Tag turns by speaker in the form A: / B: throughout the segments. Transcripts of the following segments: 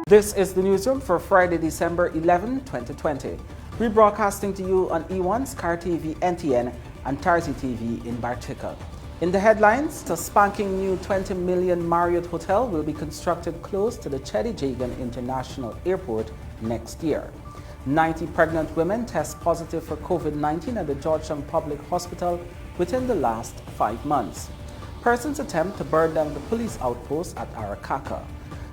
A: This is the newsroom for Friday, December 11, 2020. Rebroadcasting to you on E1, Scar TV, NTN, and Tarzi TV in Bartica. In the headlines, the spanking new $20 million Marriott hotel will be constructed close to the Chedijagan International Airport next year. 90 pregnant women test positive for COVID-19 at the Georgetown Public Hospital within the last 5 months. Persons attempt to burn down the police outpost at Arakaka.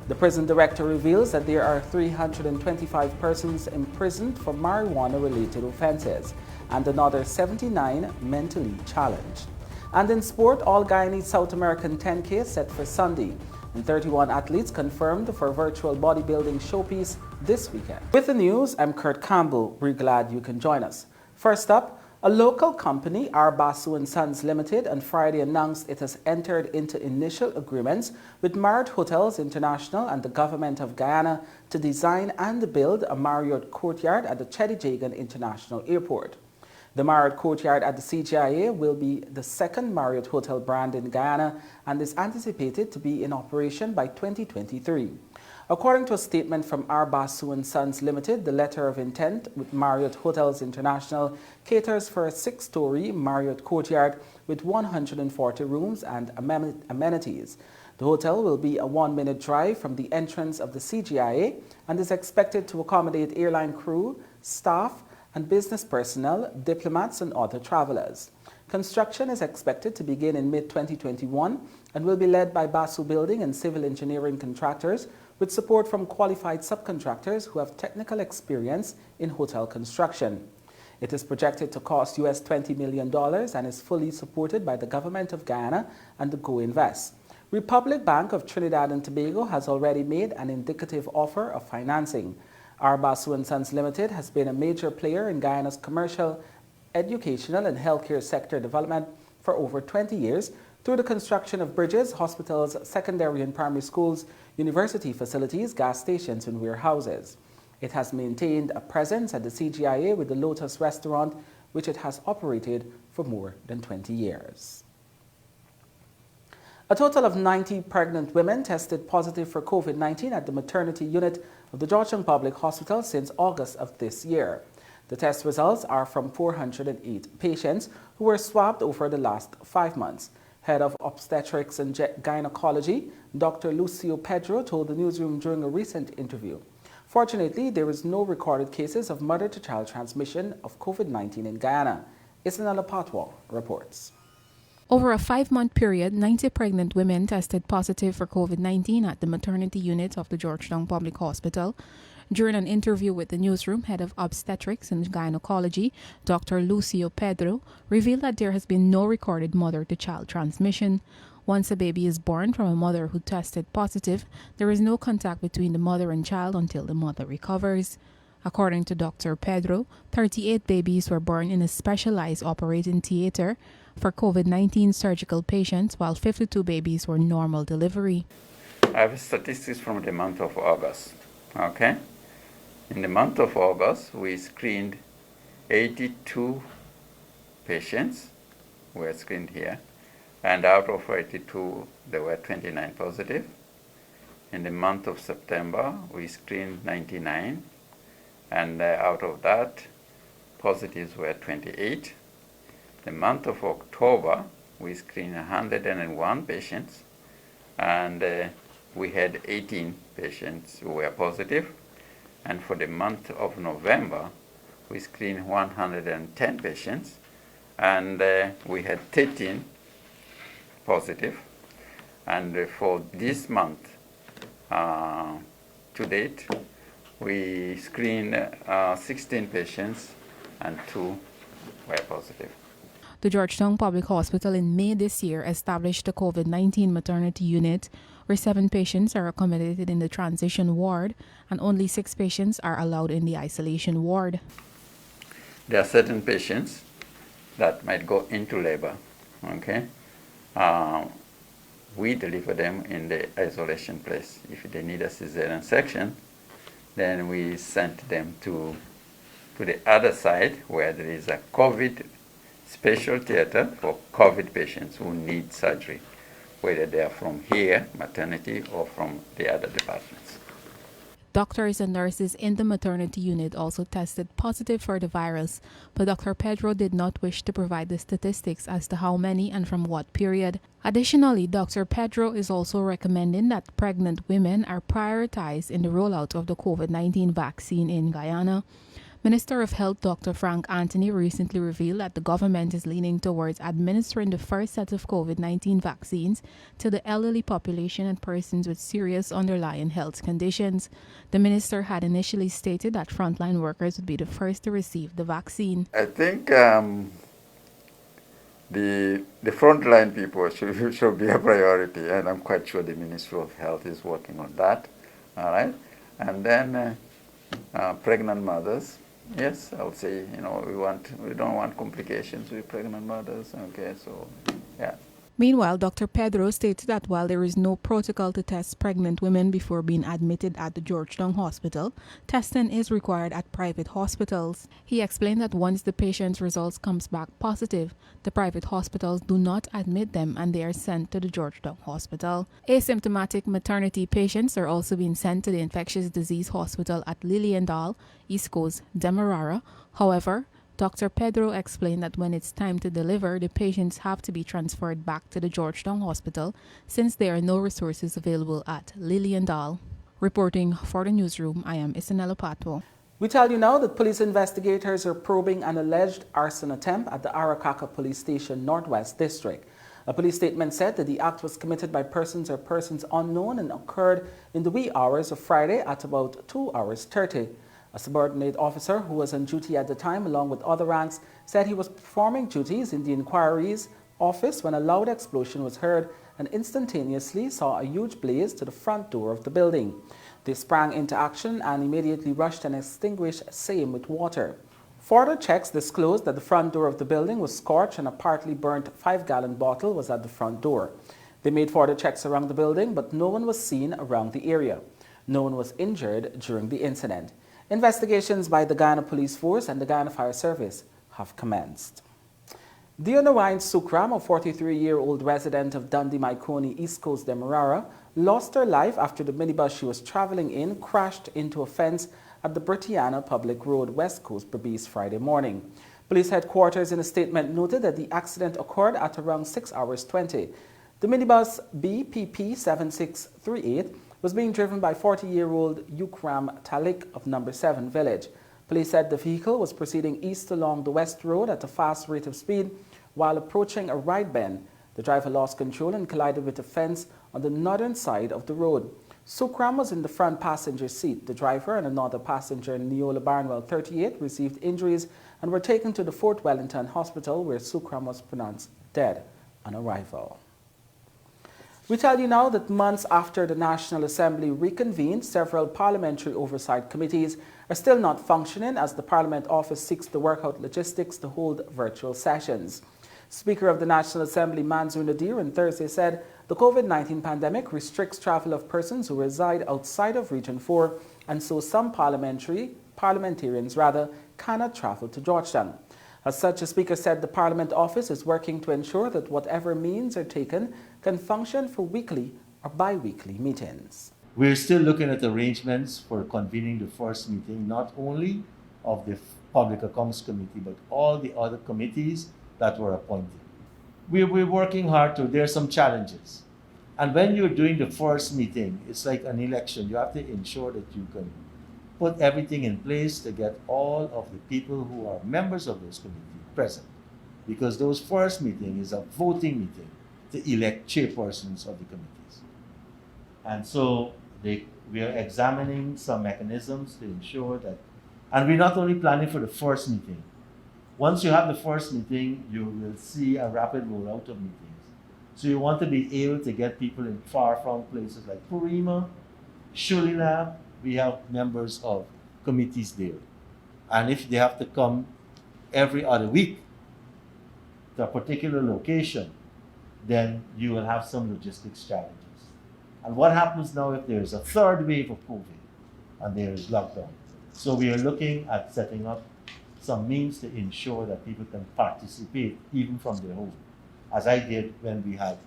A: The prison director reveals that there are 325 persons imprisoned for marijuana-related offenses and another 79 mentally challenged. And in sport, all Guyanese South American 10K set for Sunday, and 31 athletes confirmed for virtual bodybuilding showpiece this weekend. With the news, I'm Kurt Campbell. We're glad you can join us. First up, a local company, Arbasu & Sons Limited, on Friday announced it has entered into initial agreements with Marriott Hotels International and the Government of Guyana to design and build a Marriott courtyard at the Chedijagan International Airport. The Marriott courtyard at the CGIA will be the second Marriott hotel brand in Guyana and is anticipated to be in operation by 2023. According to a statement from Arbasu & Sons Limited, the letter of intent with Marriott Hotels International caters for a 6-story Marriott courtyard with 140 rooms and amenities. The hotel will be a 1-minute drive from the entrance of the CGIA and is expected to accommodate airline crew, staff, and business personnel, diplomats, and other travelers. Construction is expected to begin in mid-2021 and will be led by Basu Building and Civil Engineering contractors with support from qualified subcontractors who have technical experience in hotel construction. It is projected to cost US $20 million and is fully supported by the Government of Guyana and the Go Invest. Republic Bank of Trinidad and Tobago has already made an indicative offer of financing. Arbasu & Sons Limited has been a major player in Guyana's commercial, educational, and healthcare sector development for over 20 years through the construction of bridges, hospitals, secondary and primary schools, university facilities, gas stations, and warehouses. It has maintained a presence at the CGIA with the Lotus restaurant, which it has operated for more than 20 years. A total of 90 pregnant women tested positive for COVID-19 at the maternity unit of the Georgetown Public Hospital since August of this year. The test results are from 408 patients who were swabbed over the last 5 months. Head of Obstetrics and Gynecology, Dr. Lucio Pedro, told the newsroom during a recent interview. Fortunately, there is no recorded cases of mother-to-child transmission of COVID-19 in Guyana. Isanala Patwa reports.
B: Over a 5-month period, 90 pregnant women tested positive for COVID-19 at the maternity unit of the Georgetown Public Hospital. During an interview with the newsroom, head of obstetrics and gynecology, Dr. Lucio Pedro, revealed that there has been no recorded mother-to-child transmission. Once a baby is born from a mother who tested positive, there is no contact between the mother and child until the mother recovers. According to Dr. Pedro, 38 babies were born in a specialized operating theater for COVID-19 surgical patients, while 52 babies were normal delivery.
C: I have statistics from the month of August. Okay? In the month of August, we screened 82 patients who were screened here, and out of 82, there were 29 positive. In the month of September, we screened 99, and out of that, positives were 28. The month of October, we screened 101 patients, and we had 18 patients who were positive. And for the month of November, we screened 110 patients, and we had 13 positive. And for this month, to date, we screened 16 patients, and 2 were positive.
B: The Georgetown Public Hospital in May this year established a COVID-19 maternity unit where 7 patients are accommodated in the transition ward and only 6 patients are allowed in the isolation ward.
C: There are certain patients that might go into labor, okay? We deliver them in the isolation place. If they need a cesarean section, then we send them to the other side where there is a COVID special theater for COVID patients who need surgery, whether they are from here, maternity, or from the other departments.
B: Doctors and nurses in the maternity unit also tested positive for the virus, but Dr. Pedro did not wish to provide the statistics as to how many and from what period. Additionally, Dr. Pedro is also recommending that pregnant women are prioritized in the rollout of the COVID-19 vaccine in Guyana. Minister of Health Dr. Frank Anthony recently revealed that the government is leaning towards administering the first set of COVID-19 vaccines to the elderly population and persons with serious underlying health conditions. The minister had initially stated that frontline workers would be the first to receive the vaccine.
C: I think the frontline people should be a priority, and I'm quite sure the Ministry of Health is working on that. All right, and then pregnant mothers. Yes, I would say, we don't want complications with pregnant mothers. Okay, so yeah.
B: Meanwhile, Dr. Pedro stated that while there is no protocol to test pregnant women before being admitted at the Georgetown Hospital, testing is required at private hospitals. He explained that once the patient's results comes back positive, the private hospitals do not admit them and they are sent to the Georgetown Hospital. Asymptomatic maternity patients are also being sent to the infectious disease hospital at Liliendal, East Coast, Demerara. However, Dr. Pedro explained that when it's time to deliver, the patients have to be transferred back to the Georgetown Hospital since there are no resources available at Liliendal. Reporting for the newsroom, I am Isanella Patwo.
A: We tell you now that police investigators are probing an alleged arson attempt at the Arakaka Police Station Northwest District. A police statement said that the act was committed by persons or persons unknown and occurred in the wee hours of Friday at about 2:30. A subordinate officer who was on duty at the time, along with other ranks, said he was performing duties in the inquiry's office when a loud explosion was heard and instantaneously saw a huge blaze to the front door of the building. They sprang into action and immediately rushed and extinguished same with water. Further checks disclosed that the front door of the building was scorched and a partly burnt 5-gallon bottle was at the front door. They made further checks around the building, but no one was seen around the area. No one was injured during the incident. Investigations by the Guyana Police Force and the Guyana Fire Service have commenced. Dionawine Sukram, a 43-year-old resident of Dundee Maikoni, East Coast, Demerara, lost her life after the minibus she was traveling in crashed into a fence at the Britiana Public Road, West Coast, Berbice, Friday morning. Police headquarters in a statement noted that the accident occurred at around 6:20. The minibus BPP 7638 was being driven by 40-year-old Yukram Talik of No. 7 Village. Police said the vehicle was proceeding east along the West Road at a fast rate of speed while approaching a right bend. The driver lost control and collided with a fence on the northern side of the road. Sukram was in the front passenger seat. The driver and another passenger, Neola Barnwell, 38, received injuries and were taken to the Fort Wellington Hospital, where Sukram was pronounced dead on arrival. We tell you now that months after the National Assembly reconvened, several parliamentary oversight committees are still not functioning as the Parliament office seeks to work out logistics to hold virtual sessions. Speaker of the National Assembly, Mansour Nadir, on Thursday said the COVID-19 pandemic restricts travel of persons who reside outside of Region 4, and so some parliamentarians cannot travel to Georgetown. As such, the Speaker said the Parliament office is working to ensure that whatever means are taken can function for weekly or bi-weekly meetings.
D: We're still looking at arrangements for convening the first meeting, not only of the Public Accounts Committee, but all the other committees that were appointed. We're working hard there are some challenges. And when you're doing the first meeting, it's like an election. You have to ensure that you can put everything in place to get all of the people who are members of those committees present. Because those first meeting is a voting meeting to elect chairpersons of the committees. And so we are examining some mechanisms to ensure that, and we're not only planning for the first meeting. Once you have the first meeting, you will see a rapid rollout of meetings. So you want to be able to get people in far-flung places like Purima, Shulinab. We have members of committees there. And if they have to come every other week to a particular location, then you will have some logistics challenges. And what happens now if there is a third wave of COVID and there is lockdown? So we are looking at setting up some means to ensure that people can participate even from their home, as I did when we had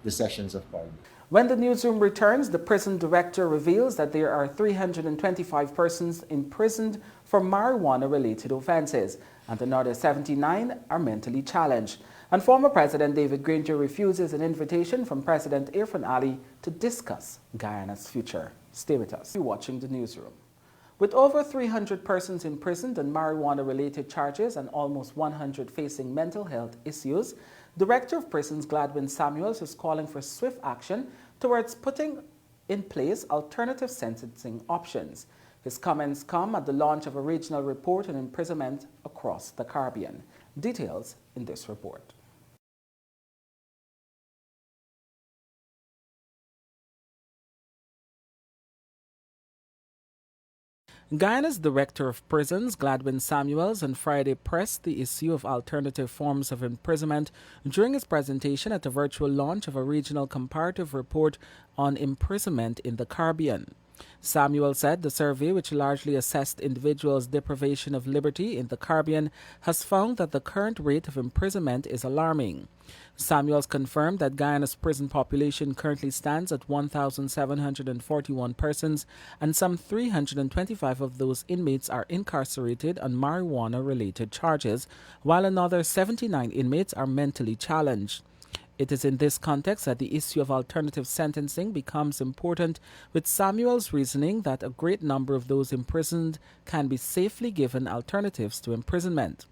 D: the sessions of Parliament.
A: When the newsroom returns, the prison director reveals that there are 325 persons imprisoned for marijuana-related offenses, and another 79 are mentally challenged. And former President David Granger refuses an invitation from President Irfan Ali to discuss Guyana's future. Stay with us. You're watching the newsroom. With over 300 persons imprisoned on marijuana-related charges and almost 100 facing mental health issues, Director of Prisons Gladwin Samuels is calling for swift action towards putting in place alternative sentencing options. His comments come at the launch of a regional report on imprisonment across the Caribbean. Details in this report. Guyana's Director of Prisons, Gladwin Samuels, on Friday pressed the issue of alternative forms of imprisonment during his presentation at a virtual launch of a regional comparative report on imprisonment in the Caribbean. Samuel said the survey, which largely assessed individuals' deprivation of liberty in the Caribbean, has found that the current rate of imprisonment is alarming. Samuels confirmed that Guyana's prison population currently stands at 1,741 persons, and some 325 of those inmates are incarcerated on marijuana-related charges, while another 79 inmates are mentally challenged. It is in this context that the issue of alternative sentencing becomes important, with Samuel's reasoning that a great number of those imprisoned can be safely given alternatives to imprisonment.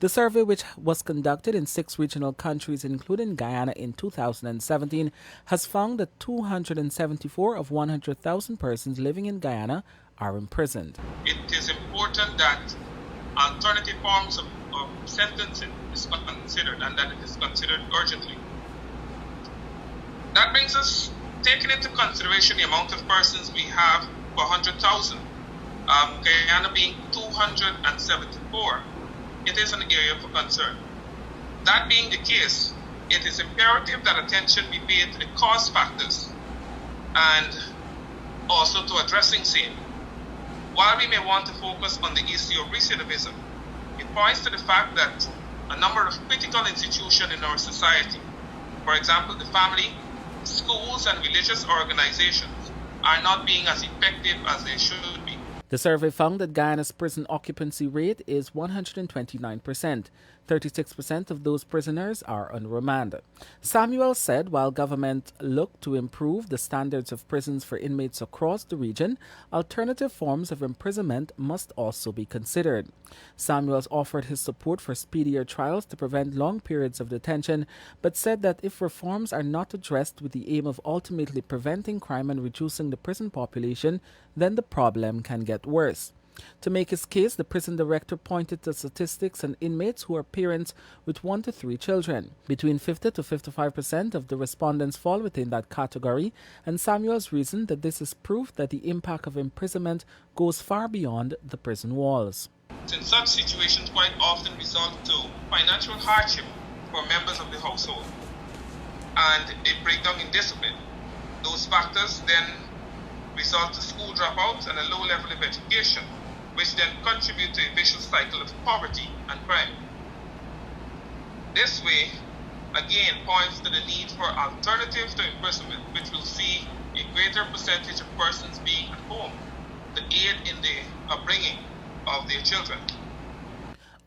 A: The survey, which was conducted in 6 regional countries, including Guyana in 2017, has found that 274 of 100,000 persons living in Guyana are imprisoned.
E: It is important that alternative forms of sentencing is considered, and that it is considered urgently. That brings us, taking into consideration the amount of persons we have per 100,000, Guyana being 274, it is an area for concern. That being the case, it is imperative that attention be paid to the cause factors and also to addressing same. While we may want to focus on the issue of recidivism, it points to the fact that a number of critical institutions in our society, for example, the family, schools and religious organizations, are not being as effective as they should be.
A: The survey found that Guyana's prison occupancy rate is 129%. 36% of those prisoners are on remand. Samuel said while government looked to improve the standards of prisons for inmates across the region, alternative forms of imprisonment must also be considered. Samuels offered his support for speedier trials to prevent long periods of detention, but said that if reforms are not addressed with the aim of ultimately preventing crime and reducing the prison population, then the problem can get worse. To make his case, the prison director pointed to statistics on inmates who are parents with 1 to 3 children. Between 50 to 55% of the respondents fall within that category, and Samuels reasoned that this is proof that the impact of imprisonment goes far beyond the prison walls.
E: Since such situations quite often result to financial hardship for members of the household and a breakdown in discipline, those factors then result to school dropouts and a low level of education, which then contribute to a vicious cycle of poverty and crime. This way, again, points to the need for alternatives to imprisonment, which will see a greater percentage of persons being at home to aid in the upbringing of their children.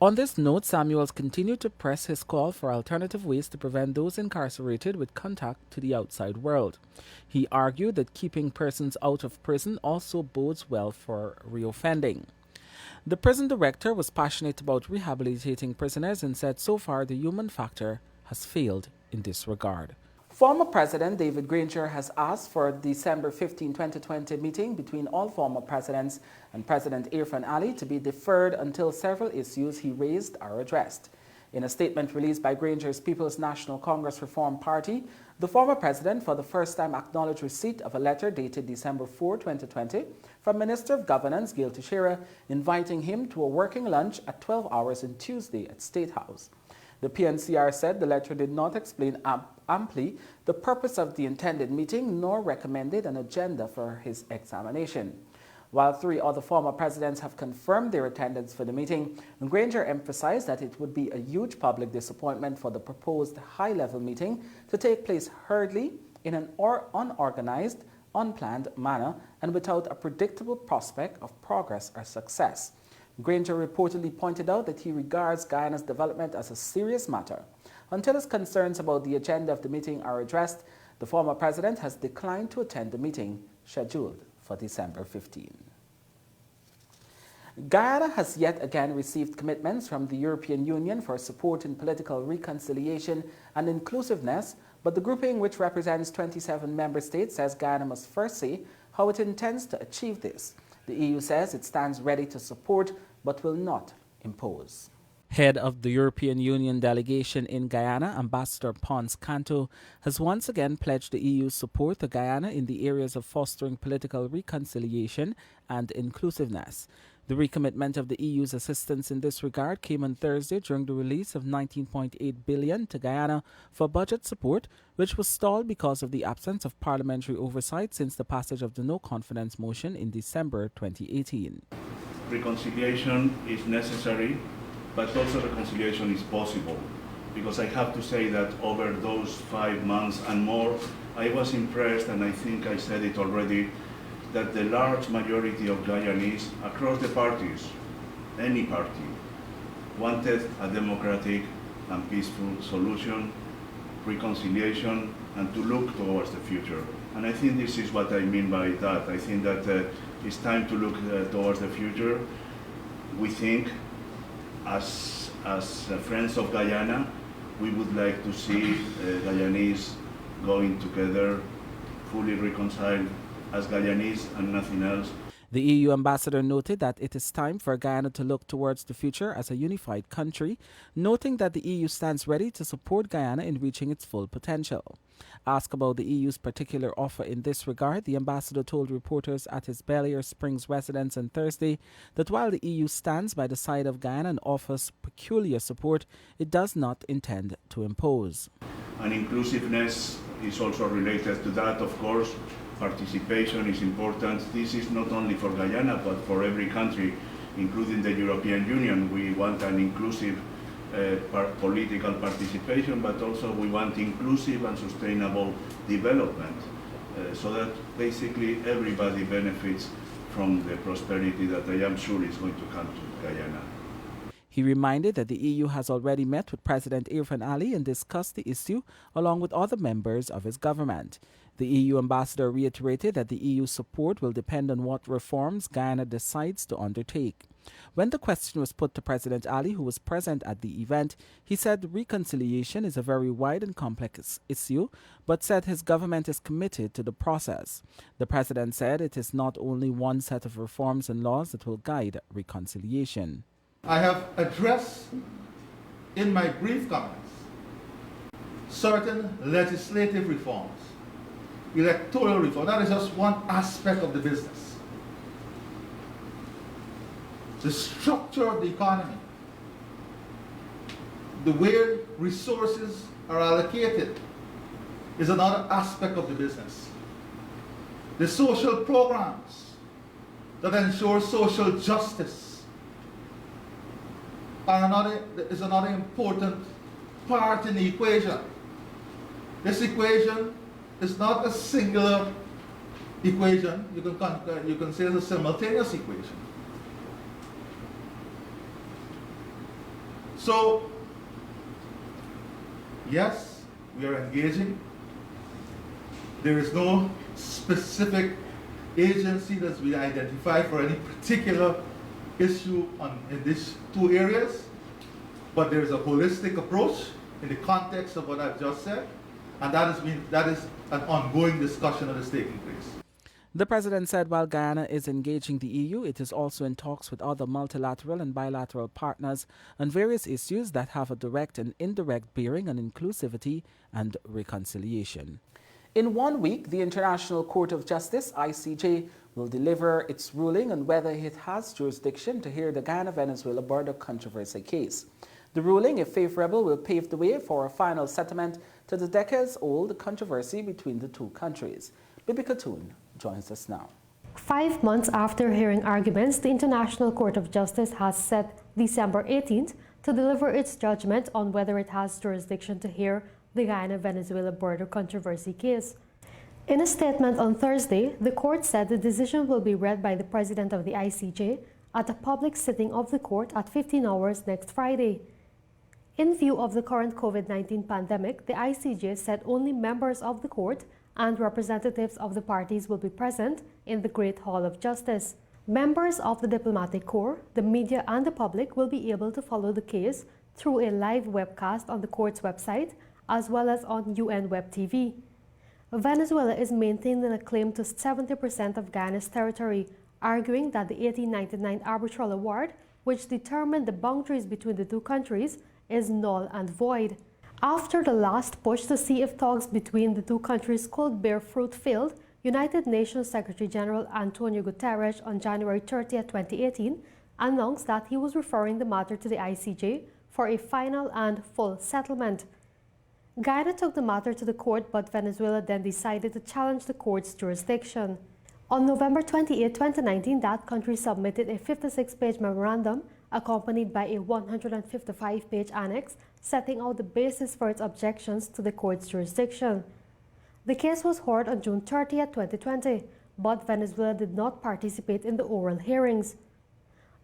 A: On this note, Samuels continued to press his call for alternative ways to prevent those incarcerated with contact to the outside world. He argued that keeping persons out of prison also bodes well for reoffending. The prison director was passionate about rehabilitating prisoners and said so far the human factor has failed in this regard. Former President David Granger has asked for a December 15, 2020 meeting between all former presidents and President Irfan Ali to be deferred until several issues he raised are addressed. In a statement released by Granger's People's National Congress Reform Party, the former president for the first time acknowledged receipt of a letter dated December 4, 2020 from Minister of Governance Gail Teixeira inviting him to a working lunch at 12 hours on Tuesday at State House. The PNCR said the letter did not explain amply the purpose of the intended meeting nor recommended an agenda for his examination. While 3 other former presidents have confirmed their attendance for the meeting, Granger emphasized that it would be a huge public disappointment for the proposed high-level meeting to take place hurriedly in an unorganized, unplanned manner and without a predictable prospect of progress or success. Granger reportedly pointed out that he regards Guyana's development as a serious matter. Until his concerns about the agenda of the meeting are addressed, the former president has declined to attend the meeting scheduled for December 15. Guyana has yet again received commitments from the European Union for support in political reconciliation and inclusiveness, but the grouping, which represents 27 member states, says Guyana must first see how it intends to achieve this. The EU says it stands ready to support but will not impose. Head of the European Union delegation in Guyana, Ambassador Pons Canto, has once again pledged the EU's support to Guyana in the areas of fostering political reconciliation and inclusiveness. The recommitment of the EU's assistance in this regard came on Thursday during the release of $19.8 billion to Guyana for budget support, which was stalled because of the absence of parliamentary oversight since the passage of the no-confidence motion in December 2018.
F: Reconciliation is necessary, but also reconciliation is possible, because I have to say that over those 5 months and more, I was impressed, and I think I said it already, that the large majority of Guyanese across the parties, any party, wanted a democratic and peaceful solution, reconciliation, and to look towards the future. And I think this is what I mean by that. I think that it's time to look towards the future. We think, as friends of Guyana, we would like to see Guyanese going together, fully reconciled as Guyanese and nothing else.
A: The EU ambassador noted that it is time for Guyana to look towards the future as a unified country, noting that the EU stands ready to support Guyana in reaching its full potential. Asked about the EU's particular offer in this regard, the ambassador told reporters at his Bellier Springs residence on Thursday that while the EU stands by the side of Guyana and offers peculiar support, it does not intend to impose.
F: And inclusiveness is also related to that, of course. Participation is important. This is not only for Guyana, but for every country, including the European Union. We want an inclusive political participation, but also we want inclusive and sustainable development, so that basically everybody benefits from the prosperity that I am sure is going to come to Guyana.
A: He reminded that the EU has already met with President Irfan Ali and discussed the issue along with other members of his government. The EU ambassador reiterated that the EU's support will depend on what reforms Guyana decides to undertake. When the question was put to President Ali, who was present at the event, he said reconciliation is a very wide and complex issue, but said his government is committed to the process. The president said it is not only one set of reforms and laws that will guide reconciliation.
G: I have addressed in my brief comments certain legislative reforms, electoral reform. That is just one aspect of the business. The structure of the economy, the way resources are allocated, is another aspect of the business. The social programs that ensure social justice is another important part in the equation. This equation is not a singular equation. You can say it's a simultaneous equation. So, yes, we are engaging. There is no specific agency that's been identified for any particular issue in these two areas, but there is a holistic approach in the context of what I've just said, and that is an ongoing discussion that is taking place.
A: The president said while Guyana is engaging the EU, it is also in talks with other multilateral and bilateral partners on various issues that have a direct and indirect bearing on inclusivity and reconciliation. In 1 week, the International Court of Justice, ICJ, will deliver its ruling on whether it has jurisdiction to hear the Guyana-Venezuela border controversy case. The ruling, if favorable, will pave the way for a final settlement to the decades-old controversy between the two countries. MovieTowne joins us now.
H: 5 months after hearing arguments, the International Court of Justice has set December 18th to deliver its judgment on whether it has jurisdiction to hear the Guyana-Venezuela border controversy case. In a statement on Thursday, the court said the decision will be read by the president of the ICJ at a public sitting of the court at 15 hours next Friday. In view of the current COVID-19 pandemic, the ICJ said only members of the court and representatives of the parties will be present in the Great Hall of Justice. Members of the diplomatic corps, the media and the public will be able to follow the case through a live webcast on the court's website as well as on UN Web TV. Venezuela is maintaining a claim to 70% of Guyana's territory, arguing that the 1899 arbitral award, which determined the boundaries between the two countries, is null and void. After the last push to see if talks between the two countries could bear fruit failed, United Nations Secretary General Antonio Guterres on January 30, 2018, announced that he was referring the matter to the ICJ for a final and full settlement. Guyana took the matter to the court, but Venezuela then decided to challenge the court's jurisdiction. On November 28, 2019, that country submitted a 56-page memorandum accompanied by a 155-page annex setting out the basis for its objections to the court's jurisdiction. The case was heard on June 30, 2020, but Venezuela did not participate in the oral hearings.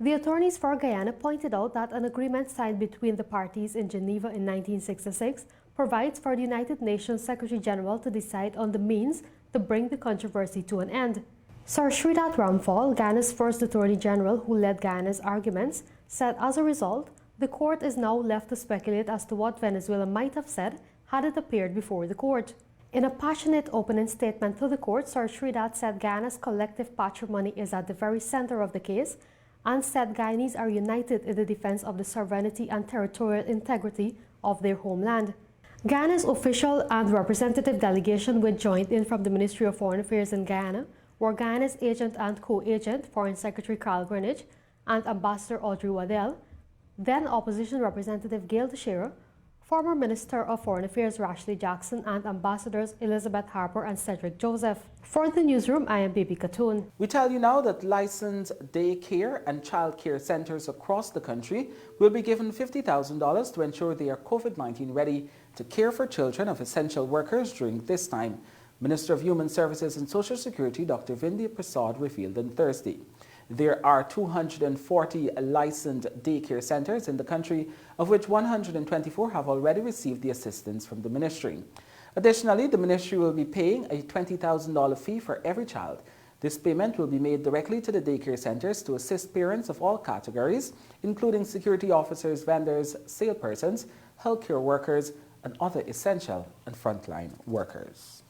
H: The attorneys for Guyana pointed out that an agreement signed between the parties in Geneva in 1966 provides for the United Nations Secretary General to decide on the means to bring the controversy to an end. Sir Sridhat Ramphal, Guyana's first Attorney General who led Guyana's arguments, said as a result, the court is now left to speculate as to what Venezuela might have said had it appeared before the court. In a passionate opening statement to the court, Sir Sridhat said Guyana's collective patrimony is at the very center of the case and said Guyanese are united in the defense of the sovereignty and territorial integrity of their homeland. Guyana's official and representative delegation, which joined in from the Ministry of Foreign Affairs in Guyana, were Guyana's agent and co-agent, Foreign Secretary Carl Greenwich, and Ambassador Audrey Waddell, then Opposition Representative Gail Teixeira, former Minister of Foreign Affairs Rashley Jackson, and Ambassadors Elizabeth Harper and Cedric Joseph. For the newsroom, I am Baby Katoon.
A: We tell you now that licensed daycare and childcare centers across the country will be given $50,000 to ensure they are COVID-19 ready to care for children of essential workers during this time. Minister of Human Services and Social Security Dr. Vindhya Prasad revealed on Thursday. There are 240 licensed daycare centers in the country, of which 124 have already received the assistance from the ministry. Additionally, the ministry will be paying a $20,000 fee for every child. This payment will be made directly to the daycare centers to assist parents of all categories, including security officers, vendors, salespersons, healthcare workers, and other essential and frontline workers.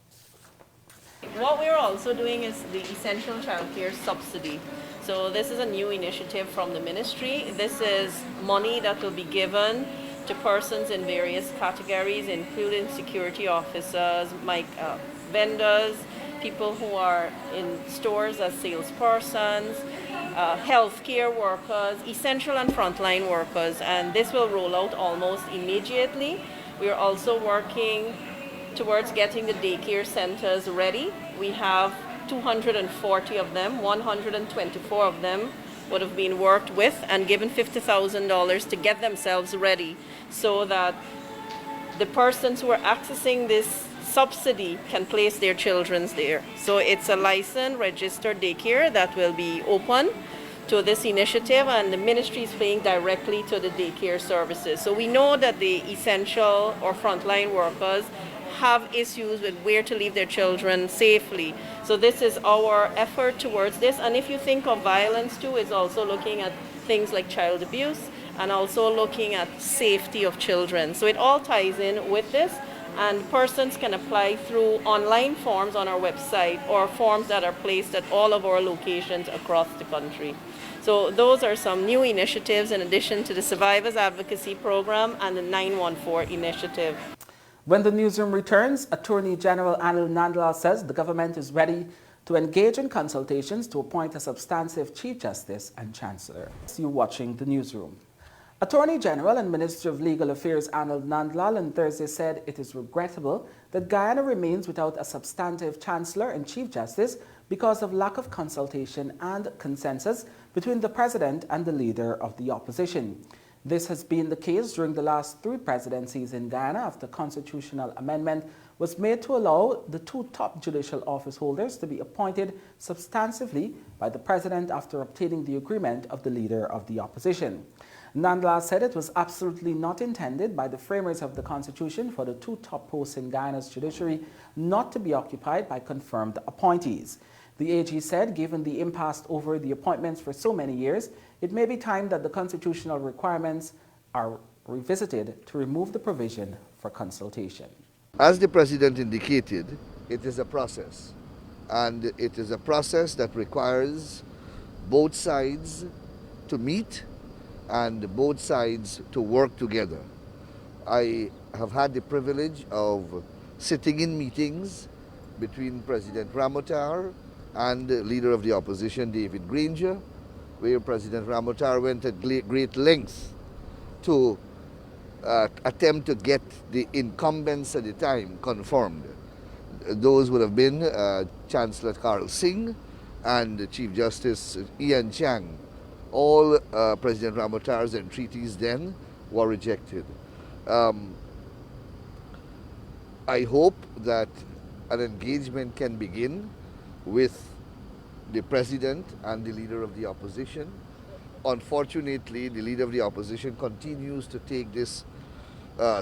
I: What we're also doing is the essential childcare subsidy. So this is a new initiative from the ministry. This is money that will be given to persons in various categories, including security officers, vendors, people who are in stores as salespersons, healthcare workers, essential and frontline workers, and this will roll out almost immediately. We are also working towards getting the daycare centers ready. We have 240 of them, 124 of them would have been worked with and given $50,000 to get themselves ready so that the persons who are accessing this subsidy can place their children there. So it's a licensed, registered daycare that will be open to this initiative, and the ministry is paying directly to the daycare services. So we know that the essential or frontline workers have issues with where to leave their children safely. So this is our effort towards this. And if you think of violence too, it's also looking at things like child abuse and also looking at safety of children. So it all ties in with this, and persons can apply through online forms on our website or forms that are placed at all of our locations across the country. So those are some new initiatives in addition to the Survivors Advocacy Program and the 914 initiative.
A: When the newsroom returns, Attorney General Anil Nandlal says the government is ready to engage in consultations to appoint a substantive Chief Justice and Chancellor. You're watching the newsroom. Attorney General and Minister of Legal Affairs Anil Nandlal on Thursday said it is regrettable that Guyana remains without a substantive Chancellor and Chief Justice because of lack of consultation and consensus between the President and the Leader of the Opposition. This has been the case during the last 3 presidencies in Guyana after constitutional amendment was made to allow the 2 top judicial office holders to be appointed substantively by the president after obtaining the agreement of the leader of the opposition. Nandla said it was absolutely not intended by the framers of the constitution for the 2 top posts in Guyana's judiciary not to be occupied by confirmed appointees. The AG said, given the impasse over the appointments for so many years, it may be time that the constitutional requirements are revisited to remove the provision for consultation.
J: As the President indicated, it is a process, and it is a process that requires both sides to meet and both sides to work together. I have had the privilege of sitting in meetings between President Ramotar and the leader of the opposition, David Granger, where President Ramotar went at great lengths to attempt to get the incumbents at the time confirmed. Those would have been Chancellor Carl Singh and Chief Justice Ian Chang. All President Ramotar's entreaties then were rejected. I hope that an engagement can begin with the President and the leader of the opposition. Unfortunately, the leader of the opposition continues to take this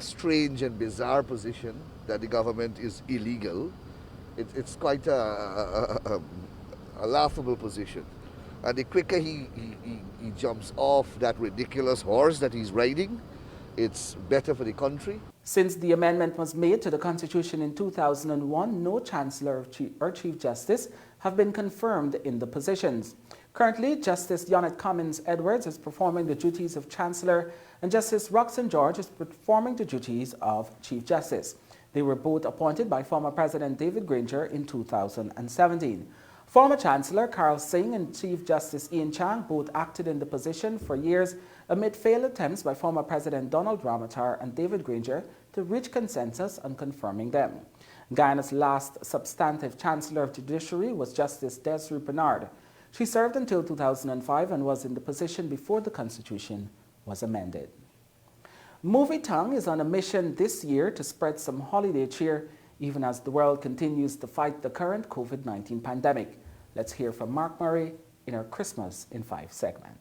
J: strange and bizarre position that the government is illegal. It's quite a laughable position. And the quicker he jumps off that ridiculous horse that he's riding, it's better for the country.
A: Since the amendment was made to the Constitution in 2001, no Chancellor or Chief Justice have been confirmed in the positions. Currently, Justice Yonet Cummins Edwards is performing the duties of Chancellor, and Justice Roxanne George is performing the duties of Chief Justice. They were both appointed by former President David Granger in 2017. Former Chancellor Carl Singh and Chief Justice Ian Chang both acted in the position for years amid failed attempts by former President Donald Ramotar and David Granger to reach consensus on confirming them. Guyana's last substantive Chancellor of Judiciary was Justice Desiree Bernard. She served until 2005 and was in the position before the Constitution was amended. MovieTowne is on a mission this year to spread some holiday cheer, even as the world continues to fight the current COVID-19 pandemic. Let's hear from Mark Murray in our Christmas in 5 segment.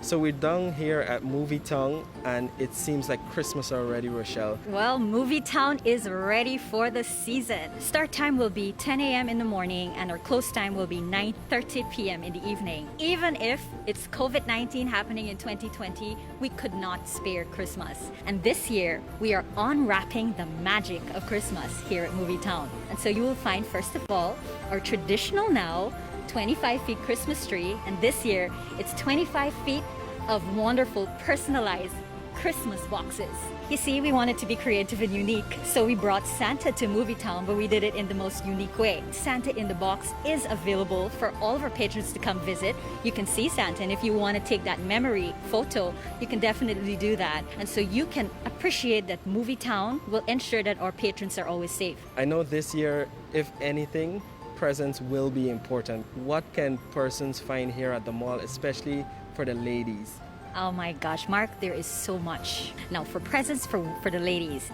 K: So we're down here at MovieTowne, and it seems like Christmas already, Rochelle.
L: Well, MovieTowne is ready for the season. Start time will be 10 a.m. in the morning, and our close time will be 9:30 p.m. in the evening. Even if it's COVID-19 happening in 2020, we could not spare Christmas. And this year, we are unwrapping the magic of Christmas here at MovieTowne. And so you will find, first of all, our traditional now 25 feet Christmas tree, and this year it's 25 feet of wonderful personalized Christmas boxes. You see, we wanted to be creative and unique, so we brought Santa to MovieTowne, but we did it in the most unique way. Santa in the box is available for all of our patrons to come visit. You can see Santa, and if you want to take that memory photo, you can definitely do that. And so you can appreciate that MovieTowne will ensure that our patrons are always safe.
K: I know this year, if anything, presents will be important. What can persons find here at the mall, especially for the ladies?
L: Oh my gosh, Mark, there is so much. Now for presents for the ladies,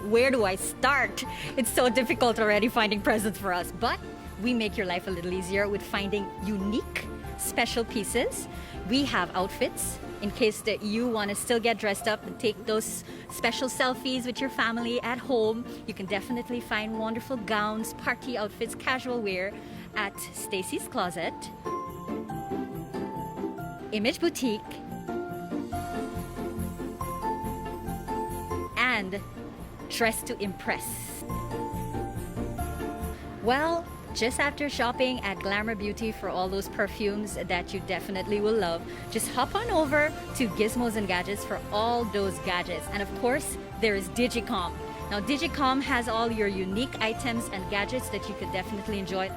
L: where do I start? It's so difficult already finding presents for us, but we make your life a little easier with finding unique, special pieces. We have outfits in case that you want to still get dressed up and take those special selfies with your family at home. You can definitely find wonderful gowns, party outfits, casual wear at Stacy's Closet, Image Boutique, and Dress to Impress. Well, just after shopping at Glamour Beauty for all those perfumes that you definitely will love, just hop on over to Gizmos and Gadgets for all those gadgets. And of course, there is Digicom. Now, Digicom has all your unique items and gadgets that you could definitely enjoy.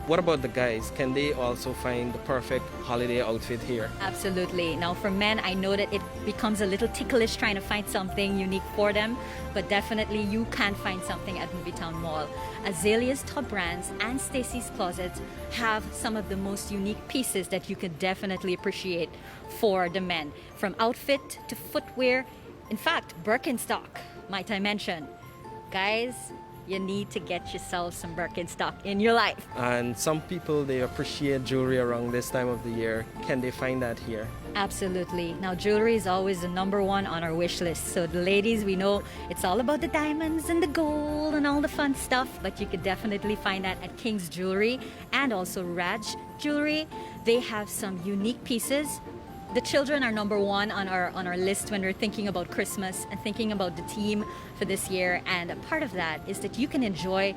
K: What about the guys? Can they also find the perfect holiday outfit here?
L: Absolutely. Now for men, I know that it becomes a little ticklish trying to find something unique for them, but definitely you can find something at MovieTowne Mall. Azalea's Top Brands and Stacy's Closet have some of the most unique pieces that you could definitely appreciate for the men. From outfit to footwear, in fact, Birkenstock, might I mention. Guys, you need to get yourself some Birkenstock in your life.
K: And some people, they appreciate jewelry around this time of the year. Can they find that here?
L: Absolutely. Now, jewelry is always the number one on our wish list. So the ladies, we know it's all about the diamonds and the gold and all the fun stuff, but you could definitely find that at King's Jewelry and also Raj Jewelry. They have some unique pieces. The children are number one on our list when we're thinking about Christmas and thinking about the theme for this year. And a part of that is that you can enjoy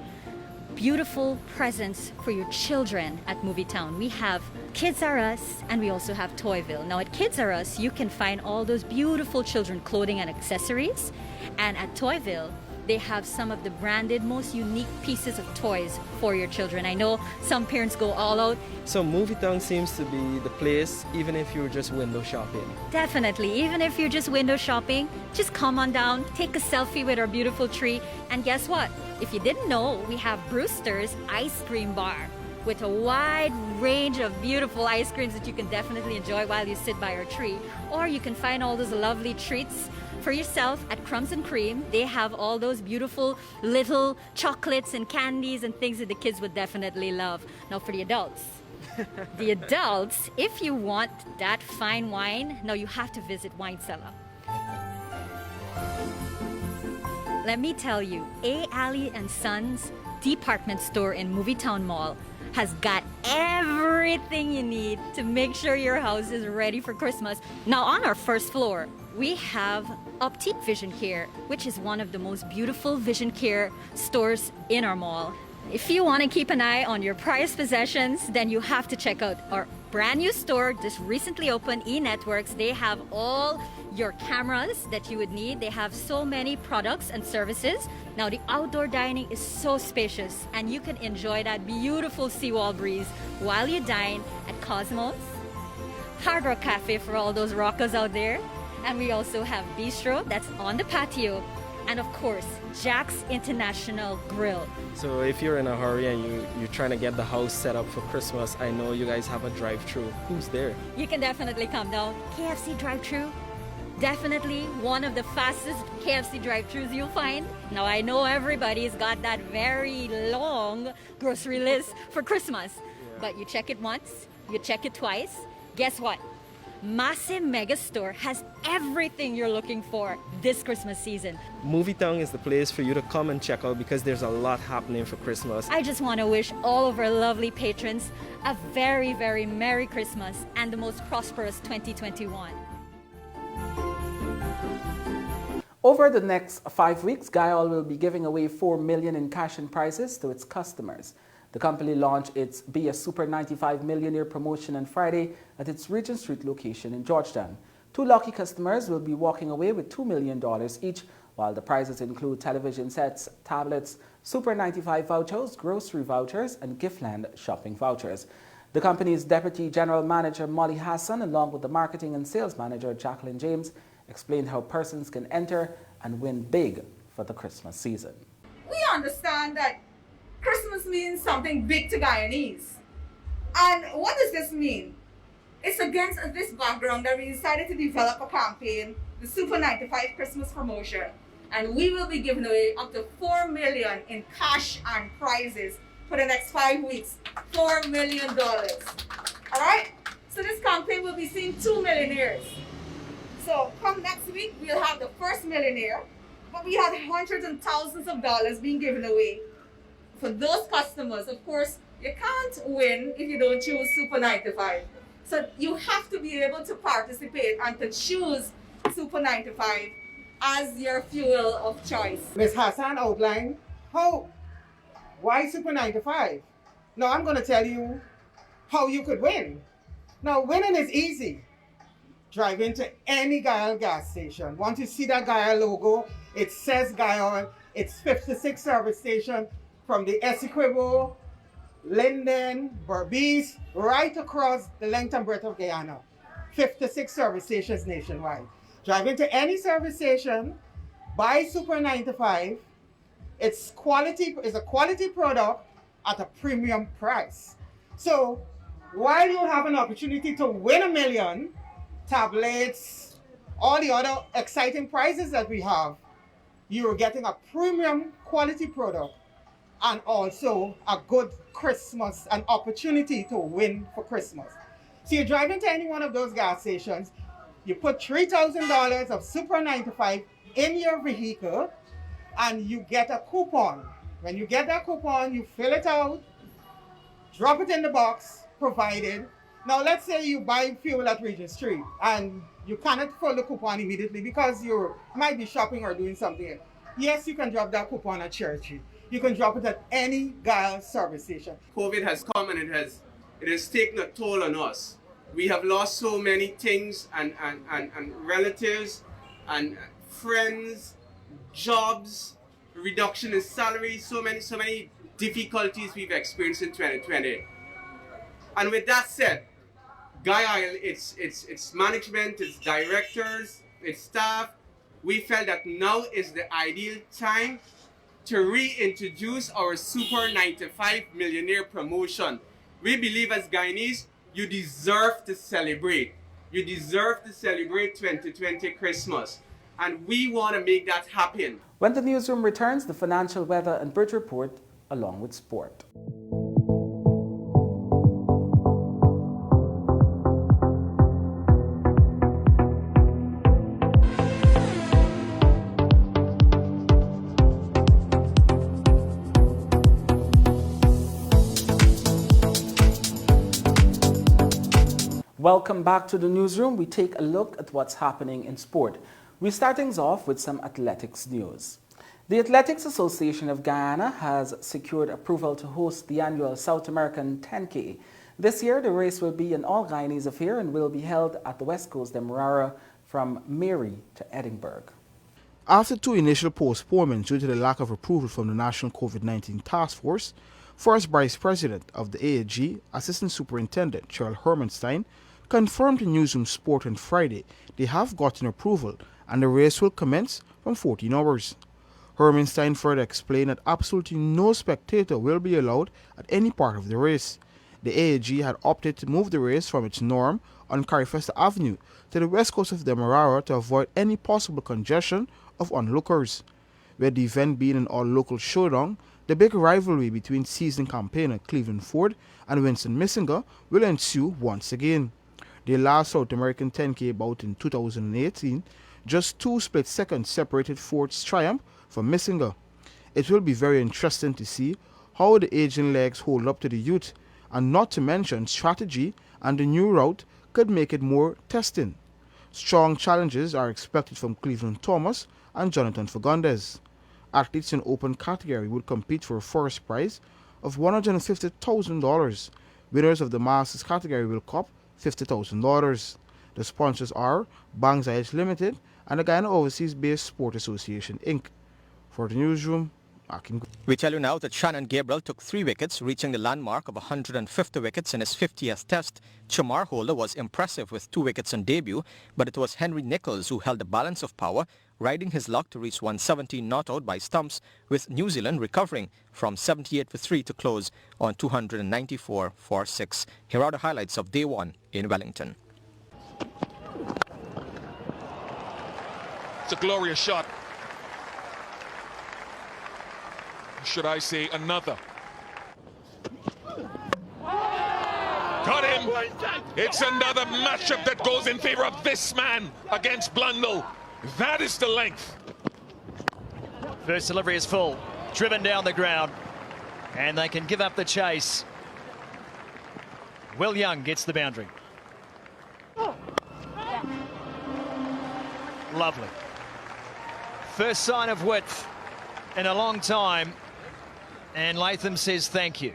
L: beautiful presents for your children at MovieTowne. We have Kids R Us and we also have Toyville. Now at Kids R Us, you can find all those beautiful children clothing and accessories. And at Toyville, they have some of the branded, most unique pieces of toys for your children. I know some parents go all out.
K: So MovieTowne seems to be the place, even if you're just window shopping.
L: Definitely, even if you're just window shopping, just come on down, take a selfie with our beautiful tree. And guess what? If you didn't know, we have Brewster's Ice Cream Bar with a wide range of beautiful ice creams that you can definitely enjoy while you sit by our tree. Or you can find all those lovely treats for yourself at Crumbs and Cream. They have all those beautiful little chocolates and candies and things that the kids would definitely love. Now for the adults, if you want that fine wine, now you have to visit Wine Cellar. Let me tell you, A. Alley & Sons department store in MovieTowne Mall has got everything you need to make sure your house is ready for Christmas. Now on our first floor, we have Optique Vision Care, which is one of the most beautiful vision care stores in our mall. If you want to keep an eye on your prized possessions, then you have to check out our brand new store, just recently opened, eNetworks. They have all your cameras that you would need. They have so many products and services. Now the outdoor dining is so spacious and you can enjoy that beautiful seawall breeze while you dine at Cosmos, Hard Rock Cafe for all those rockers out there. And we also have Bistro that's on the patio. And of course, Jack's International Grill.
K: So if you're in a hurry and you're trying to get the house set up for Christmas, I know you guys have a drive-thru. Who's there?
L: You can definitely come down. KFC drive-thru. Definitely one of the fastest KFC drive-thrus you'll find. Now I know everybody's got that very long grocery list for Christmas. But you check it once, you check it twice. Guess what? Massive Mega Store has everything you're looking for this Christmas season.
K: MovieTowne is the place for you to come and check out because there's a lot happening for Christmas.
L: I just want to wish all of our lovely patrons a very, very Merry Christmas and the most prosperous 2021.
A: Over the next 5 weeks, Guyoil will be giving away $4 million in cash and prizes to its customers. The company launched its Be a Super 95 Millionaire promotion on Friday at its Regent Street location in Georgetown. 2 lucky customers will be walking away with $2 million each, while the prizes include television sets, tablets, Super 95 vouchers, grocery vouchers, and Giftland shopping vouchers. The company's Deputy General Manager Molly Hassan, along with the Marketing and Sales Manager Jacqueline James, explained how persons can enter and win big for the Christmas season.
M: We understand that Christmas means something big to Guyanese. And what does this mean? It's against this background that we decided to develop a campaign, the Super 95 Christmas promotion. And we will be giving away up to $4 million in cash and prizes for the next 5 weeks. $4 million. All right? So this campaign will be seeing 2 millionaires. So come next week, we'll have the first millionaire. But we had hundreds and thousands of dollars being given away for those customers. Of course, you can't win if you don't choose Super 95. So you have to be able to participate and to choose Super 95 as your fuel of choice.
N: Ms. Hassan outlined why Super 95. Now I'm going to tell you how you could win. Now winning is easy. Drive into any Guyoil gas station. Once you see that Guyoil logo, it says Guyoil. It's 56 service station from the Essequibo Linden, Berbice, right across the length and breadth of Guyana. 56 service stations nationwide. Drive into any service station, buy Super 95. It's a quality product at a premium price. So while you have an opportunity to win $1 million, tablets, all the other exciting prizes that we have, you're getting a premium quality product and also a good Christmas, an opportunity to win for Christmas. So you drive into any one of those gas stations, you put $3,000 of Super 95 in your vehicle, and you get a coupon. When you get that coupon, you fill it out, drop it in the box provided. Now let's say you buy fuel at Regent Street and you cannot fill the coupon immediately because you might be shopping or doing something. Yes, you can drop that coupon at Churchy. You can drop it at any gas service station.
O: COVID has come and it has taken a toll on us. We have lost so many things and relatives and friends, jobs, reduction in salary, so many difficulties we've experienced in 2020. And with that said, Guyoil, its management, its directors, its staff, we felt that now is the ideal time to reintroduce our Super 95 Millionaire promotion. We believe as Guyanese, you deserve to celebrate. You deserve to celebrate 2020 Christmas. And we want to make that happen.
A: When the newsroom returns, the financial, weather and bridge report along with sport. Welcome back to the newsroom. We take a look at what's happening in sport. We start things off with some athletics news. The Athletics Association of Guyana has secured approval to host the annual South American 10K. This year, the race will be an all-Guyanese affair and will be held at the West Coast Demerara from Mary to Edinburgh.
P: After two initial postponements due to the lack of approval from the National COVID-19 Task Force, First Vice President of the AAG, Assistant Superintendent Cheryl Hermanstein, confirmed to Newsroom Sport on Friday they have gotten approval and the race will commence from 14 hours. Hermanstein further explained that absolutely no spectator will be allowed at any part of the race. The AAG had opted to move the race from its norm on Carifesta Avenue to the west coast of Demerara to avoid any possible congestion of onlookers. With the event being an all-local showdown, the big rivalry between seasoned campaigner Cleveland Ford and Winston Missinger will ensue once again. The last South American 10K bout in 2018, just 2 split seconds separated Ford's triumph from Missinger. It will be very interesting to see how the aging legs hold up to the youth, and not to mention strategy and the new route could make it more testing. Strong challenges are expected from Cleveland Thomas and Jonathan Fagundes. Athletes in open category would compete for a first prize of $150,000. Winners of the Masters category will cop $50,000. The sponsors are Bangsa Edge Limited and the Guyana Overseas-Based Sport Association, Inc. For the newsroom,
Q: we tell you now that Shannon Gabriel took 3 wickets, reaching the landmark of 150 wickets in his 50th test. Chamar Holder was impressive with 2 wickets on debut, but it was Henry Nicholls who held the balance of power, riding his luck to reach 117 not out by stumps, with New Zealand recovering from 78 for 3 to close on 294 for 6. Here are the highlights of day 1 in Wellington.
R: It's a glorious shot. Should I say another? Got him! It's another matchup that goes in favor of this man against Blundell. That is the length.
S: First delivery is full, driven down the ground, and they can give up the chase. Will Young gets the boundary. Lovely. First sign of width in a long time, and Latham says thank you.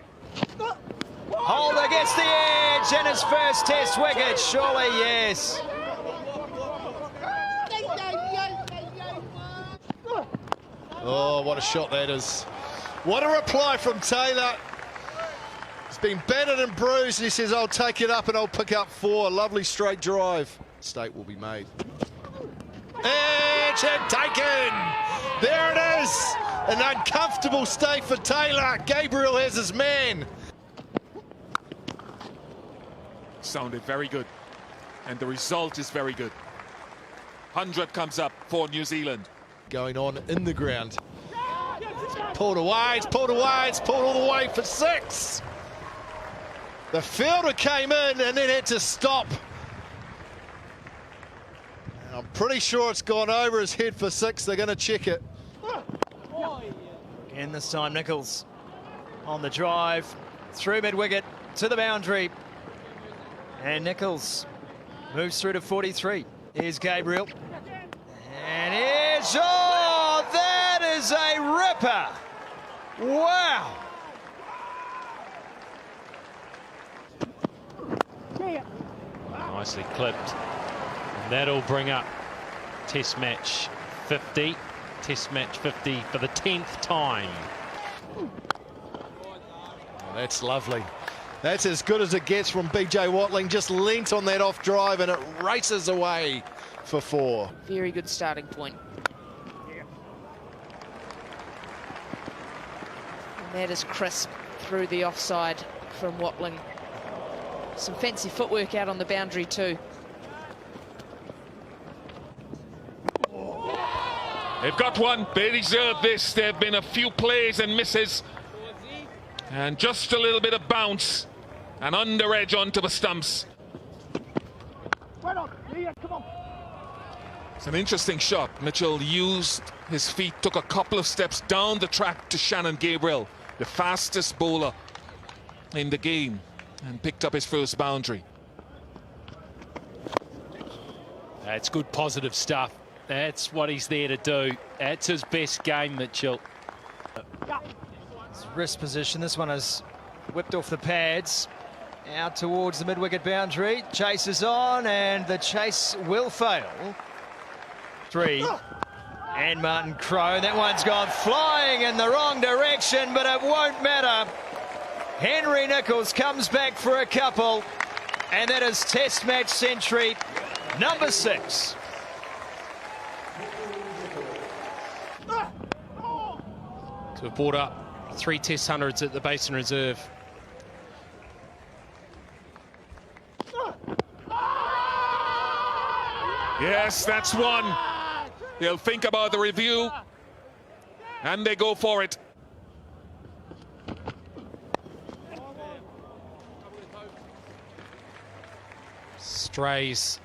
S: Holder gets the edge and his first test wicket, surely yes.
T: Oh, what a shot that is. What a reply from Taylor. It's been battered and bruised, and he says, I'll take it up and I'll pick up 4. Lovely straight drive. Mistake will be made. It's taken. There it is. An uncomfortable stay for Taylor. Gabriel has his man.
R: Sounded very good. And the result is very good. 100 comes up for New Zealand.
T: Going on in the ground. Pulled away, it's pulled away, it's pulled all the way for 6. The fielder came in and then had to stop. And I'm pretty sure it's gone over his head for 6. They're going to check it.
S: Again, this time Nichols on the drive, through mid-wicket to the boundary. And Nichols moves through to 43. Here's Gabriel. And here's, oh, that is a ripper. Wow.
U: Nicely clipped. And that'll bring up Test match 50. Test match 50 for the 10th time.
T: Oh, that's lovely. That's as good as it gets from BJ Watling. Just leant on that off drive and it races away for 4.
V: Very good starting point. And that is crisp through the offside from Watling. Some fancy footwork out on the boundary too.
R: They've got one. They deserve this. There have been a few plays and misses. And just a little bit of bounce. And under edge onto the stumps. It's an interesting shot. Mitchell used his feet, took a couple of steps down the track to Shannon Gabriel, the fastest bowler in the game, and picked up his first boundary.
U: That's good positive stuff. That's what he's there to do. That's his best game, Mitchell.
S: Wrist position. This one is whipped off the pads. Out towards the mid-wicket boundary. Chase is on, and the chase will fail. 3. And Martin Crowe. That one's gone flying in the wrong direction, but it won't matter. Henry Nichols comes back for a couple, and that is Test match century number 6.
U: To have brought up 3 Test hundreds at the Basin Reserve.
R: Yes, that's one. They'll think about the review, and they go for it.
U: Strays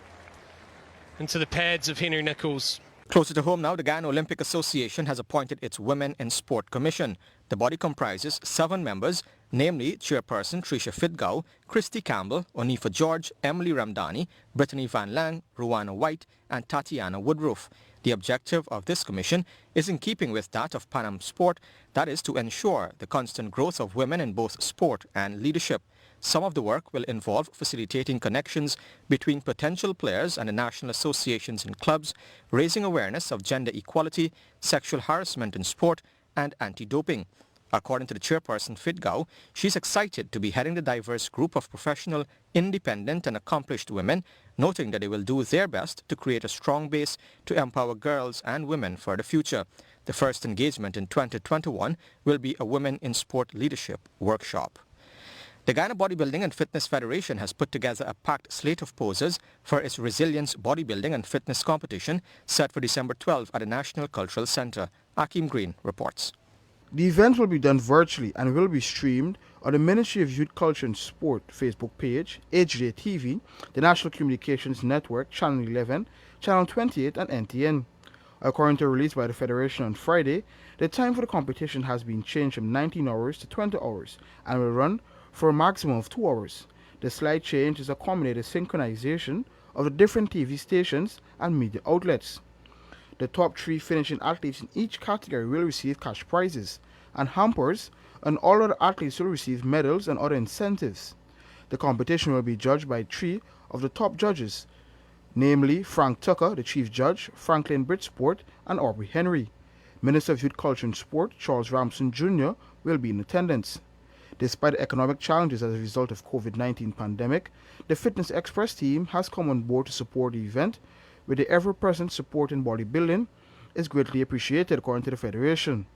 U: into the pads of Henry Nichols.
Q: Closer to home now, the Guyana Olympic Association has appointed its Women in Sport Commission. The body comprises 7 members, namely Chairperson Tricia Fidgau, Christy Campbell, Onifa George, Emily Ramdani, Brittany Van Lang, Ruana White, and Tatiana Woodruff. The objective of this commission is in keeping with that of Pan Am Sport, that is to ensure the constant growth of women in both sport and leadership. Some of the work will involve facilitating connections between potential players and the national associations and clubs, raising awareness of gender equality, sexual harassment in sport, and anti-doping. According to the chairperson Fidgau, she's excited to be heading the diverse group of professional, independent and accomplished women, noting that they will do their best to create a strong base to empower girls and women for the future. The first engagement in 2021 will be a Women in Sport Leadership workshop. The Guyana Bodybuilding and Fitness Federation has put together a packed slate of posers for its Resilience Bodybuilding and Fitness competition set for December 12 at the National Cultural Centre. Akeem Green reports.
P: The event will be done virtually and will be streamed on the Ministry of Youth, Culture and Sport Facebook page, HJ TV, the National Communications Network, Channel 11, Channel 28 and NTN. According to a release by the Federation on Friday, the time for the competition has been changed from 19 hours to 20 hours and will run for a maximum of 2 hours. The slight change is accommodated synchronization of the different TV stations and media outlets. The top 3 finishing athletes in each category will receive cash prizes and hampers, and all other athletes will receive medals and other incentives. The competition will be judged by 3 of the top judges, namely Frank Tucker, the Chief Judge, Franklin Bridgeport, and Aubrey Henry. Minister of Youth, Culture and Sport, Charles Ramson Jr., will be in attendance. Despite the economic challenges as a result of COVID-19 pandemic, the Fitness Express team has come on board to support the event, with the ever-present support in bodybuilding is greatly appreciated according to the Federation.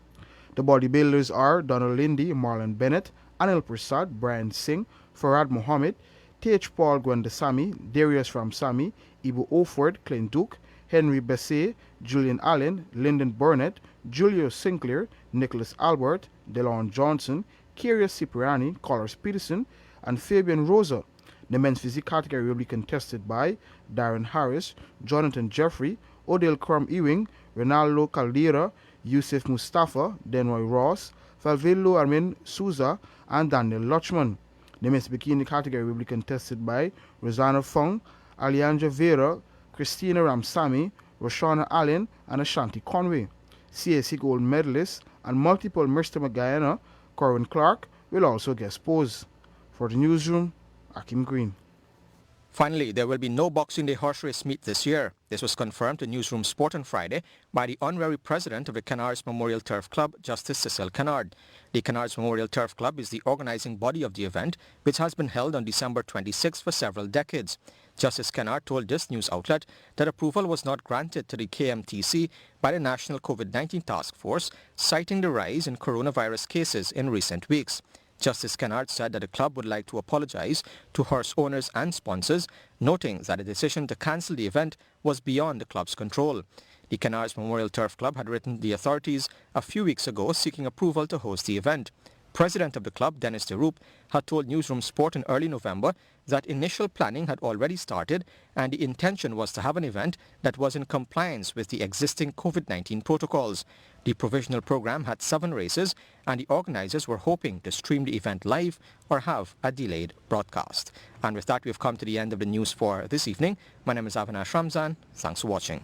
P: The bodybuilders are Donald Lindy, Marlon Bennett, Anil Prasad, Brian Singh, Farad Mohammed, T.H. Paul Gwendasamy, Darius Ramsamy, Ibu Oford, Clint Duke, Henry Bessé, Julian Allen, Lyndon Burnett, Julio Sinclair, Nicholas Albert, DeLon Johnson, Kyria Cipriani, Colors Peterson, and Fabian Rosa. The men's physique category will be contested by Darren Harris, Jonathan Jeffrey, Odell Crum Ewing, Ronaldo Caldera, Yusuf Mustafa, Denroy Ross, Falvillo Armin Souza, and Daniel Lutchman. The men's bikini category will be contested by Rosanna Fung, Aliandra Vera, Christina Ramsamy, Roshana Allen, and Ashanti Conway. CAC gold medalist and multiple Mr. Guyana, Corwin Clark, will also guest pose. For the newsroom, Akim Green.
Q: Finally, there will be no Boxing Day horse race meet this year. This was confirmed to Newsroom Sport on Friday by the honorary president of the Canards Memorial Turf Club, Justice Cecil Canard. The Canards Memorial Turf Club is the organizing body of the event, which has been held on December 26 for several decades. Justice Canard told this news outlet that approval was not granted to the KMTC by the National COVID-19 Task Force, citing the rise in coronavirus cases in recent weeks. Justice Canard said that the club would like to apologize to horse owners and sponsors, noting that the decision to cancel the event was beyond the club's control. The Canards Memorial Turf Club had written the authorities a few weeks ago seeking approval to host the event. President of the club, Dennis DeRoop, had told Newsroom Sport in early November that initial planning had already started and the intention was to have an event that was in compliance with the existing COVID-19 protocols. The provisional program had 7 races and the organizers were hoping to stream the event live or have a delayed broadcast. And with that, we've come to the end of the news for this evening. My name is Avinash Ramzan. Thanks for watching.